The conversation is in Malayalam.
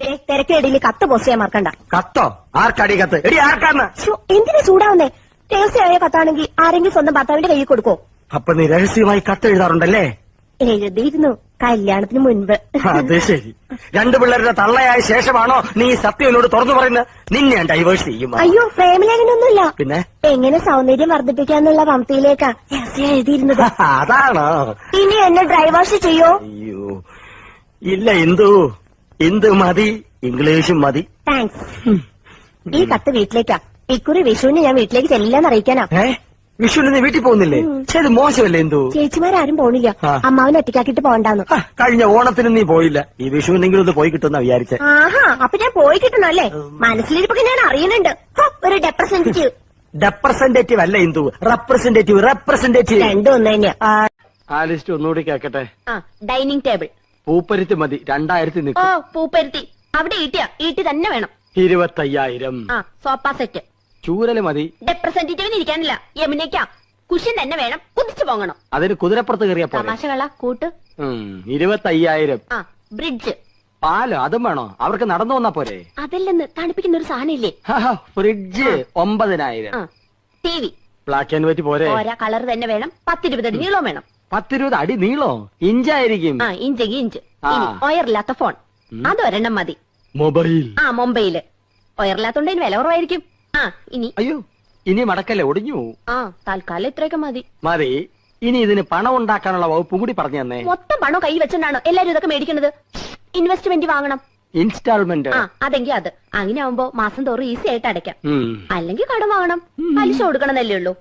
തിരക്കിടയിൽ കത്ത് പോസ്റ്റ് ചെയ്യാൻ മറക്കണ്ട. കത്തോ? ആർക്കടി കത്ത്? എടി ആർക്കാന്ന്? എന്തിനാ ചൂടാവുന്നേ? രഹസ്യമായ കത്താണെങ്കിൽ ആരെങ്കിലും സ്വന്തം ഭർത്താവിന്റെ കയ്യിൽ കൊടുക്കോ? അപ്പൊ നീ രഹസ്യമായി കത്ത് എഴുതാറുണ്ടല്ലേ? എഴുതിയിരുന്നു കല്യാണത്തിന് മുൻപ്. അത് ശരി. രണ്ടു പിള്ളേരുടെ തള്ളയായ ശേഷമാണോ നീ സത്യം എന്നോട് തുറന്നു പറയുന്നത്? നിന്നെ ഞാൻ ഡൈവേഴ്സ് ചെയ്യും. അയ്യോ, പ്രേമലേഖനൊന്നുമില്ല. പിന്നെ എങ്ങനെ സൗന്ദര്യം വർദ്ധിപ്പിക്കാന്നുള്ള വംതിയിലേക്കാ രഹസ്യം എഴുതിയിരുന്നത്. അതാണോ? ഇനി എന്നെ ഡൈവേഴ്സ് ചെയ്യോ? അയ്യോ ഇല്ല, ഇന്ദു മതി, ഇംഗ്ലീഷും മതി. താങ്ക്സ്. ഈ കത്ത് വീട്ടിലേക്കാ. ഇക്കുറി വിഷുവിന് ഞാൻ വീട്ടിലേക്ക് ചെല്ലാന്ന് അറിയിക്കാനാ. വിഷുവിന് നീ വീട്ടിൽ പോകുന്നില്ലേ? ഇത് മോശമല്ലേ ഇന്ദു? ചേച്ചിമാരും പോണില്ല. അമ്മാവനെ ഒറ്റയ്ക്കാക്കിട്ട് പോണ്ടാന്ന്. കഴിഞ്ഞ ഓണത്തിന് നീ പോയില്ല. ഈ വിഷുവിനെങ്കിലും ഒന്ന് പോയി കിട്ടുന്ന വിചാരിച്ച. ആഹാ, അപ്പൊ ഞാൻ പോയി കിട്ടണോ അല്ലേ? മനസ്സിലിരിപ്പൊക്കെ ഞാൻ അറിയുന്നുണ്ട്. ഒരു റെപ്രസെന്റേറ്റീവ് അല്ല ഇന്ദു, റെപ്രസെന്റേറ്റീവ് രണ്ടും ഒന്ന് തന്നെയാ. ആ ലിസ്റ്റ് ഒന്നുകൂടി കേക്കട്ടെ. ഡൈനിങ് ടേബിൾ പൂപ്പരുത്തി മതി. 2000 ഓ, പൂപ്പരുത്തി അവിടെ ഈട്ടി തന്നെ വേണം. 25,000. Sofa set. ചൂരല് മതി. റെപ്രസെന്റേറ്റീവിന് ഇരിക്കാനില്ല, യമുനയ്ക്കാ. കുഷ്യൻ തന്നെ വേണം, കുതിച്ചു പോകണം. അതിന് കുതിരപ്പുറത്ത് കയറിയ തമാശകള കൂട്ട്. 25,000. ബ്രിഡ്ജ്. പാലോ അതും വേണോ? അവർക്ക് നടന്നു വന്നാ പോരെ? അതല്ലെന്ന്, തണുപ്പിക്കുന്ന ഒരു സാധനം ഇല്ലേ? Fridge 9,000. TV. Black and white പോരെ? ഓരോ കളർ തന്നെ വേണം. 10-20 അടി നീളം വേണം. 10-20 അടി നീളോ? ഇഞ്ചായിരിക്കും. ഇഞ്ചെങ്കിൽ ഇഞ്ച്. ഒയറില്ലാത്ത ഫോൺ അതൊരെണ്ണം മതി. മൊബൈല് ഒയറില്ലാത്തോണ്ട് വില കുറവായിരിക്കും. ഇനി അയ്യോ, ഇനി മടക്കല്ലേ, ഒടിഞ്ഞു. തൽക്കാലം ഇത്രയൊക്കെ മതി. ഇനി ഇതിന് പണം ഉണ്ടാക്കാനുള്ള വകുപ്പും കൂടി പറഞ്ഞു തന്നെ. മൊത്തം പണം കൈ വെച്ചിട്ടാണോ എല്ലാരും ഇതൊക്കെ മേടിക്കുന്നത്? ഇൻവെസ്റ്റ്മെന്റ് വാങ്ങണം. ഇൻസ്റ്റാൾമെന്റ്. അതെങ്കിൽ അത് അങ്ങനെ ആവുമ്പോ മാസം തോറും ഈസി ആയിട്ട് അടയ്ക്കാം. അല്ലെങ്കിൽ കടം വാങ്ങണം, പലിശ കൊടുക്കണമെന്നല്ലേ ഉള്ളൂ.